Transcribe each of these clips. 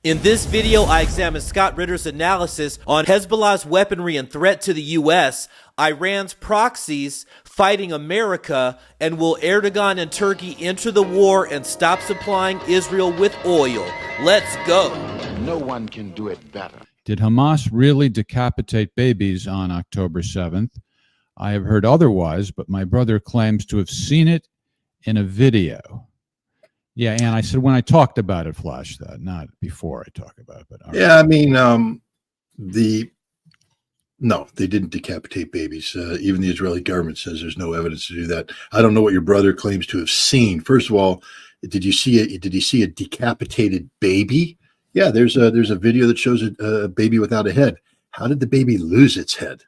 In this video, I examine Scott Ritter's analysis on Hezbollah's weaponry and threat to the U.S., Iran's proxies fighting America, and will Erdogan and Turkey enter the war and stop supplying Israel with oil? Let's go. No one can do it better. Did Hamas really decapitate babies on October 7th? I have heard otherwise, but my brother claims to have seen it in a video. Yeah, and I said when I talked about it, flash that, not before I talk about it. But yeah, I mean, no, they didn't decapitate babies. Even the Israeli government says there's no evidence to do that. I don't know what your brother claims to have seen. First of all, did you see it? Did he see a decapitated baby? Yeah, there's a video that shows a baby without a head. How did the baby lose its head?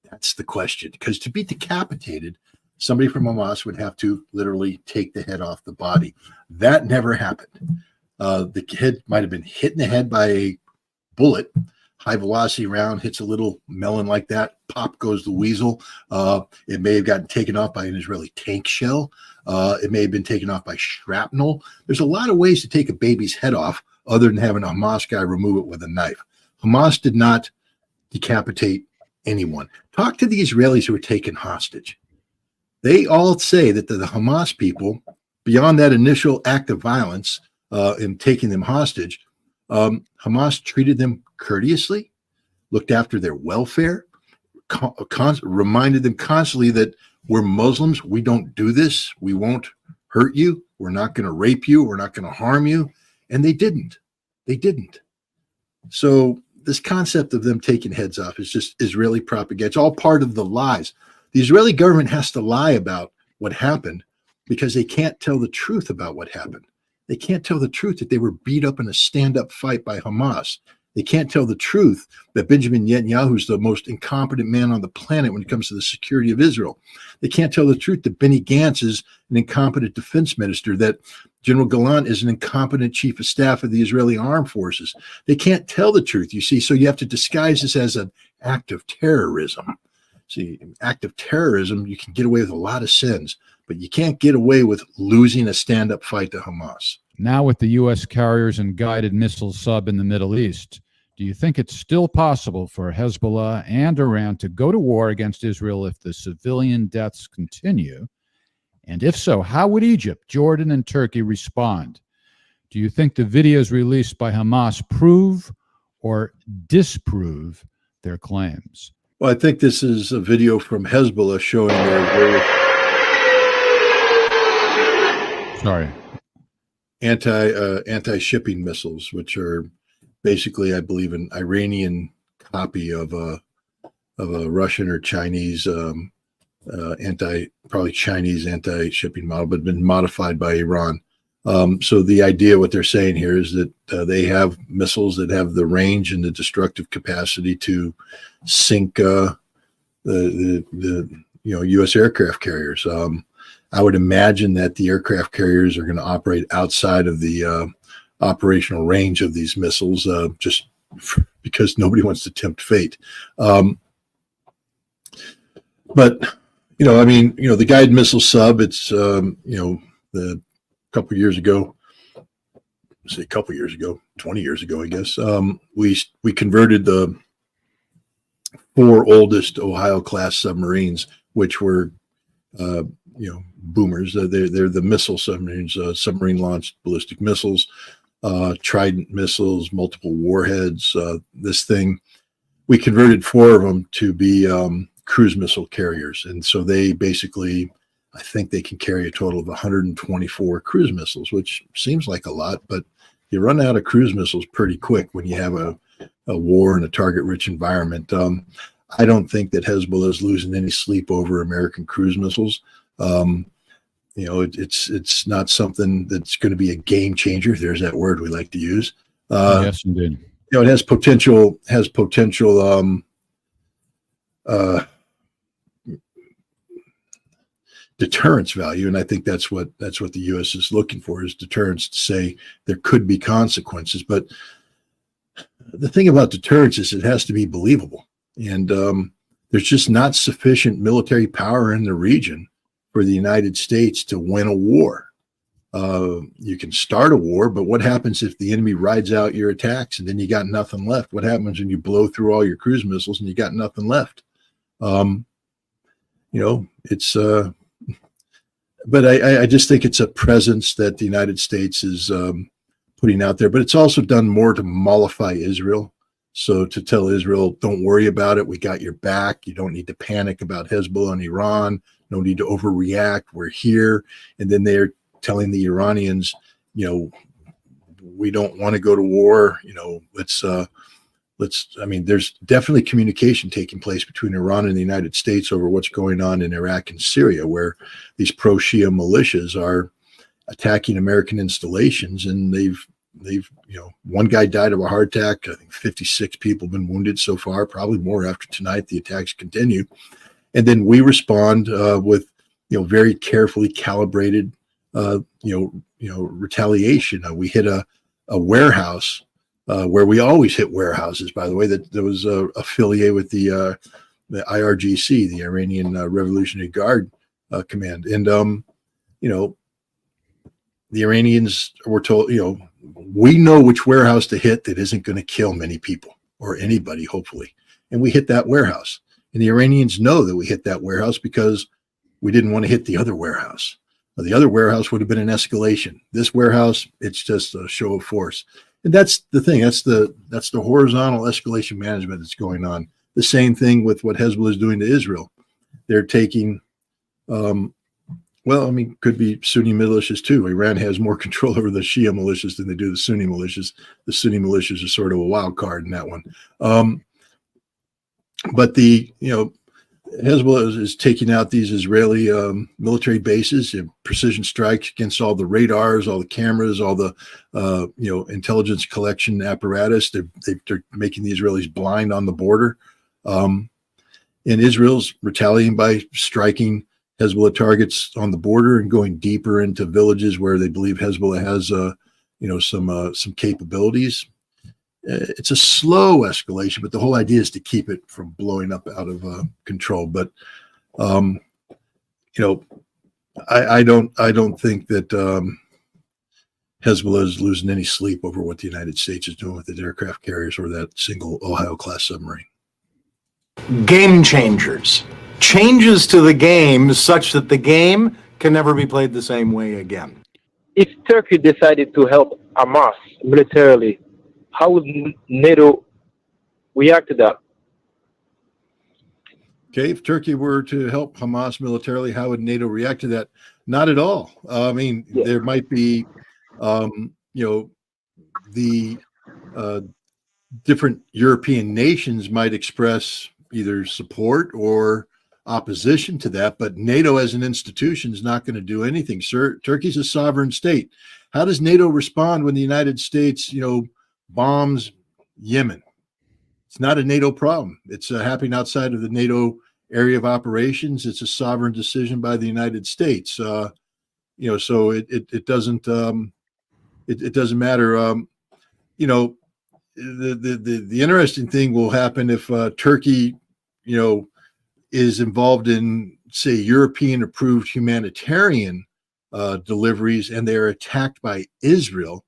That's the question. Because to be decapitated, somebody from Hamas would have to literally take the head off the body. That never happened. The head might have been hit in the head by a bullet. High velocity round hits a little melon like that. Pop goes the weasel. It may have gotten taken off by an Israeli tank shell. It may have been taken off by shrapnel. There's a lot of ways to take a baby's head off other than having a Hamas guy remove it with a knife. Hamas did not decapitate anyone. Talk to the Israelis who were taken hostage. They all say that the Hamas people, beyond that initial act of violence in taking them hostage, Hamas treated them courteously, looked after their welfare, reminded them constantly that we're Muslims, we don't do this, we won't hurt you, we're not going to rape you, we're not going to harm you. And they didn't. They didn't. So this concept of them taking heads off is just Israeli propaganda. It's all part of the lies. The Israeli government has to lie about what happened because they can't tell the truth about what happened. They can't tell the truth that they were beat up in a stand-up fight by Hamas. They can't tell the truth that Benjamin Netanyahu is the most incompetent man on the planet when it comes to the security of Israel. They can't tell the truth that Benny Gantz is an incompetent defense minister, that General Gallant is an incompetent chief of staff of the Israeli armed forces. They can't tell the truth, you see, so you have to disguise this as an act of terrorism. See, an act of terrorism, you can get away with a lot of sins, but you can't get away with losing a stand-up fight to Hamas. Now with the U.S. carriers and guided missile sub in the Middle East, do you think it's still possible for Hezbollah and Iran to go to war against Israel if the civilian deaths continue? And if so, how would Egypt, Jordan, and Turkey respond? Do you think the videos released by Hamas prove or disprove their claims? Well, I think this is a video from Hezbollah showing their anti-shipping missiles, which are basically, I believe, an Iranian copy of a Russian or Chinese probably Chinese anti-shipping model, but been modified by Iran. So the idea, what they're saying here, is that they have missiles that have the range and the destructive capacity to sink the U.S. aircraft carriers. I would imagine that the aircraft carriers are going to operate outside of the operational range of these missiles, just because nobody wants to tempt fate. But I mean, the guided missile sub, it's the couple years ago, 20 years ago, I guess, we converted the 4 oldest Ohio class submarines, which were boomers. They're the missile submarines, submarine launched ballistic missiles, Trident missiles, multiple warheads. This thing, we converted 4 of them to be cruise missile carriers, and so they basically, I think they can carry a total of 124 cruise missiles, which seems like a lot, but you run out of cruise missiles pretty quick when you have a war in a target-rich environment. I don't think that Hezbollah is losing any sleep over American cruise missils. It's not something that's going to be a game changer. There's that word we like to use. Yes, indeed. It has potential. Deterrence value, and I think that's what the U.S. is looking for, is deterrence, to say there could be consequences. But the thing about deterrence is it has to be believable, and there's just not sufficient military power in the region for the United States to win a war. You can start a war, but what happens if the enemy rides out your attacks and then you got nothing left? What happens when you blow through all your cruise missiles and you got nothing left? It's but I just think it's a presence that the United States is putting out there, but it's also done more to mollify Israel. So to tell Israel, don't worry about it. We got your back. You don't need to panic about Hezbollah and Iran. No need to overreact. We're here. And then they're telling the Iranians, we don't want to go to war. There's definitely communication taking place between Iran and the United States over what's going on in Iraq and Syria, where these pro-Shia militias are attacking American installations, and they've one guy died of a heart attack. I think 56 people have been wounded so far, probably more after tonight. The attacks continue. And then we respond with, very carefully calibrated, retaliation. We hit a warehouse where we always hit warehouses, by the way, that was affiliated with the IRGC, the Iranian Revolutionary Guard Command. And, the Iranians were told, we know which warehouse to hit that isn't going to kill many people or anybody, hopefully. And we hit that warehouse. And the Iranians know that we hit that warehouse because we didn't want to hit the other warehouse. The other warehouse would have been an escalation. This warehouse, it's just a show of force. And that's the thing. That's the horizontal escalation management that's going on. The same thing with what Hezbollah is doing to Israel. They're taking, could be Sunni militias too. Iran has more control over the Shia militias than they do the Sunni militias. The Sunni militias are sort of a wild card in that one. But Hezbollah is taking out these Israeli military bases, precision strikes against all the radars, all the cameras, all the intelligence collection apparatus. They're making the Israelis blind on the border, and Israel's retaliating by striking Hezbollah targets on the border and going deeper into villages where they believe Hezbollah has some capabilities. It's a slow escalation, but the whole idea is to keep it from blowing up out of control. But I don't think that Hezbollah is losing any sleep over what the United States is doing with the aircraft carriers or that single Ohio-class submarine. Game changers. Changes to the game such that the game can never be played the same way again. If Turkey decided to help Hamas militarily, how would NATO react to that? Okay, if Turkey were to help Hamas militarily, how would NATO react to that? Not at all. There might be, the different European nations might express either support or opposition to that, but NATO as an institution is not going to do anything. Sir, Turkey's a sovereign state. How does NATO respond when the United States, bombs Yemen? It's not a NATO problem. It's happening outside of the NATO area of operations. It's a sovereign decision by the United States. So it doesn't matter. The interesting thing will happen if Turkey, is involved in, say, European approved humanitarian deliveries, and they're attacked by Israel.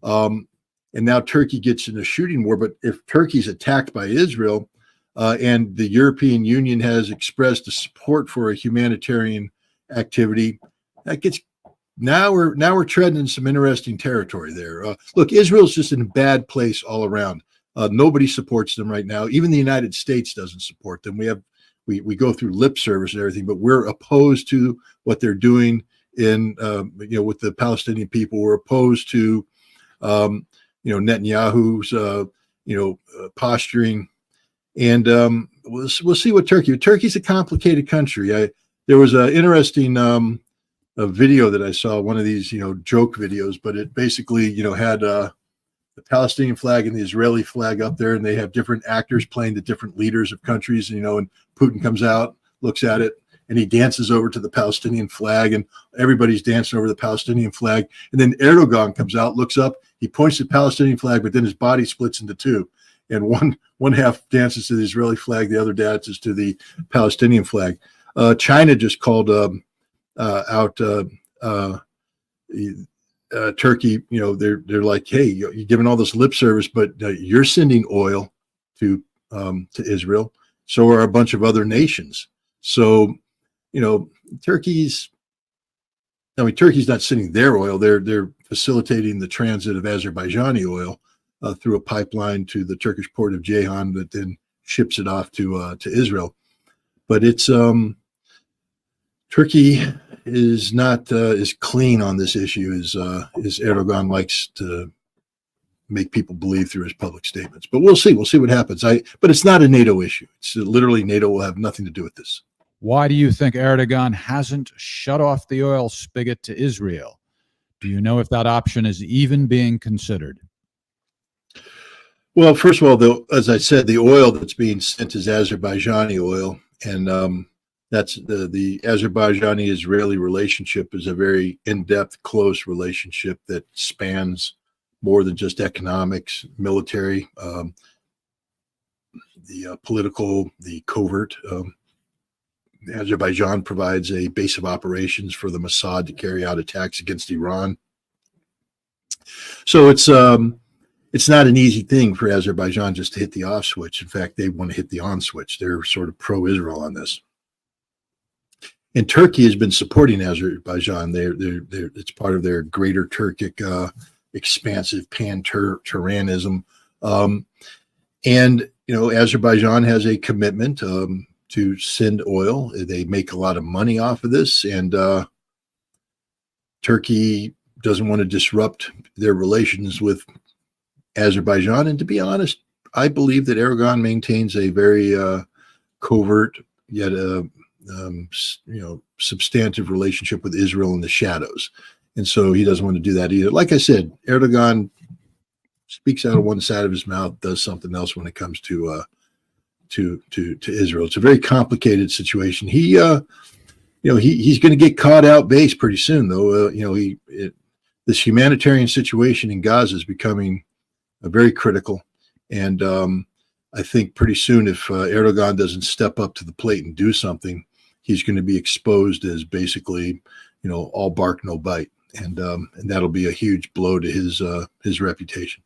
And now Turkey gets in a shooting war. But if Turkey's attacked by Israel, and the European Union has expressed a support for a humanitarian activity, that gets now we're treading in some interesting territory there. Look, Israel's just in a bad place all around. Nobody supports them right now. Even the United States doesn't support them. We go through lip service and everything, but we're opposed to what they're doing in with the Palestinian people. We're opposed to Netanyahu's posturing, and we'll see what Turkey's a complicated country. There was an interesting a video that I saw, one of these joke videos, but it basically had the Palestinian flag and the Israeli flag up there, and they have different actors playing the different leaders of countries, and Putin comes out, looks at it, and he dances over to the Palestinian flag, and everybody's dancing over the Palestinian flag. And then Erdogan comes out, looks up, he points to the Palestinian flag, but then his body splits into two. And one half dances to the Israeli flag, the other dances to the Palestinian flag. China just called out Turkey, they're like, hey, you're giving all this lip service, but you're sending oil to Israel. So are a bunch of other nations. So, Turkey's not sending their oil. They're facilitating the transit of Azerbaijani oil through a pipeline to the Turkish port of Ceyhan that then ships it off to Israel. But it's Turkey is not as clean on this issue as Erdogan likes to make people believe through his public statements. But we'll see. We'll see what happens. But it's not a NATO issue. It's literally NATO will have nothing to do with this. Why do you think Erdogan hasn't shut off the oil spigot to Israel? Do you know if that option is even being considered? Well, first of all, as I said, the oil that's being sent is Azerbaijani oil, and that's the Azerbaijani-Israeli relationship is a very in-depth, close relationship that spans more than just economics, military, the political, the covert. Azerbaijan provides a base of operations for the Mossad to carry out attacks against Iran. So it's not an easy thing for Azerbaijan just to hit the off switch. In fact, they want to hit the on switch. They're sort of pro-Israel on this. And Turkey has been supporting Azerbaijan. It's part of their greater Turkic expansive pan-Turanism. And, Azerbaijan has a commitment to send oil. They make a lot of money off of this. And Turkey doesn't want to disrupt their relations with Azerbaijan. And to be honest, I believe that Erdogan maintains a very covert yet substantive relationship with Israel in the shadows, and so he doesn't want to do that either. Like I said, Erdogan speaks out of one side of his mouth, does something else when it comes to Israel. It's a very complicated situation. He's going to get caught out base pretty soon, though. This humanitarian situation in Gaza is becoming very critical, and I think pretty soon, if Erdogan doesn't step up to the plate and do something, he's going to be exposed as basically, all bark, no bite, and that'll be a huge blow to his reputation.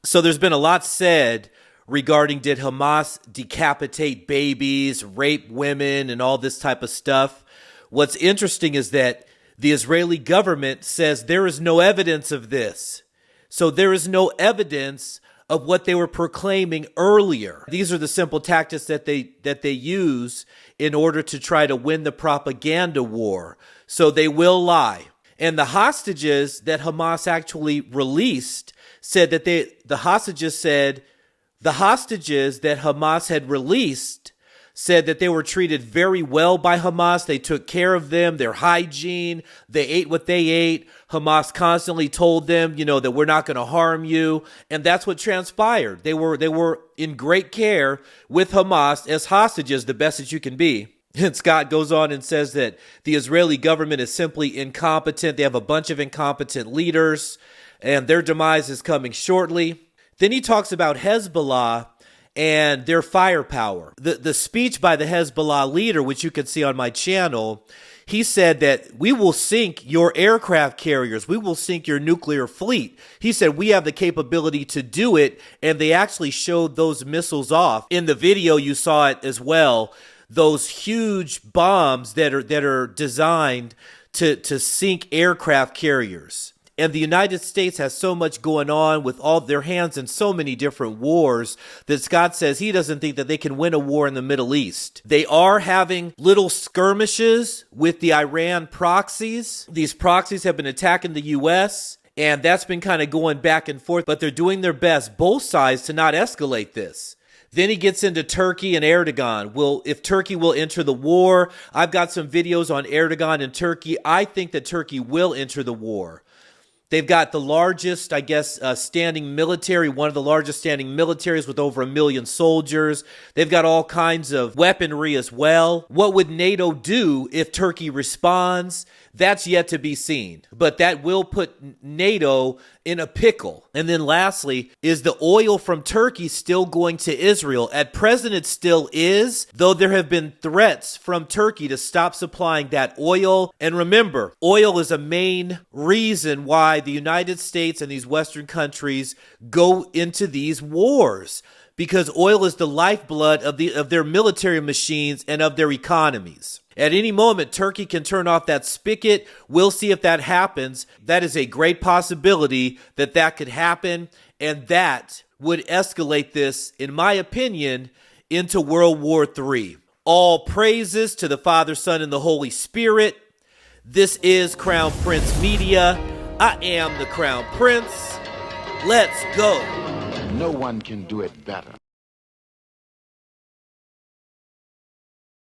So there's been a lot said regarding did Hamas decapitate babies, rape women, and all this type of stuff. What's interesting is that the Israeli government says there is no evidence of this. So there is no evidence of what they were proclaiming earlier. These are the simple tactics that they use in order to try to win the propaganda war. So they will lie. And the hostages that Hamas actually released said that the hostages that Hamas had released said that they were treated very well by Hamas. They took care of them, their hygiene, they ate what they ate. Hamas constantly told them, that we're not going to harm you. And that's what transpired. They were in great care with Hamas as hostages, the best that you can be. And Scott goes on and says that the Israeli government is simply incompetent. They have a bunch of incompetent leaders, and their demise is coming shortly. Then he talks about Hezbollah and their firepower. The speech by the Hezbollah leader, which you can see on my channel, he said that we will sink your aircraft carriers. We will sink your nuclear fleet. He said we have the capability to do it, and they actually showed those missiles off. In the video, you saw it as well. Those huge bombs that are designed to sink aircraft carriers. And the United States has so much going on with all their hands in so many different wars that Scott says he doesn't think that they can win a war in the Middle East. They are having little skirmishes with the Iran proxies. These proxies have been attacking the U.S., and that's been kind of going back and forth, but they're doing their best, both sides, to not escalate this. Then he gets into Turkey and Erdogan. If Turkey will enter the war, I've got some videos on Erdogan and Turkey. I think that Turkey will enter the war. They've got the largest, I guess, standing military, one of the largest standing militaries with over 1 million soldiers. They've got all kinds of weaponry as well. What would NATO do if Turkey responds? That's yet to be seen. But that will put NATO in a pickle. And then lastly, is the oil from Turkey still going to Israel? At present, it still is, though there have been threats from Turkey to stop supplying that oil. And remember, oil is a main reason why the United States and these Western countries go into these wars, because oil is the lifeblood of their military machines and of their economies. At any moment, Turkey can turn off that spigot. We'll see if that happens. That is a great possibility that that could happen, and that would escalate this, in my opinion, into World War III. All praises to the Father, Son, and the Holy Spirit. This is Crown Prince Media. I am the Crown Prince. Let's go. No one can do it better.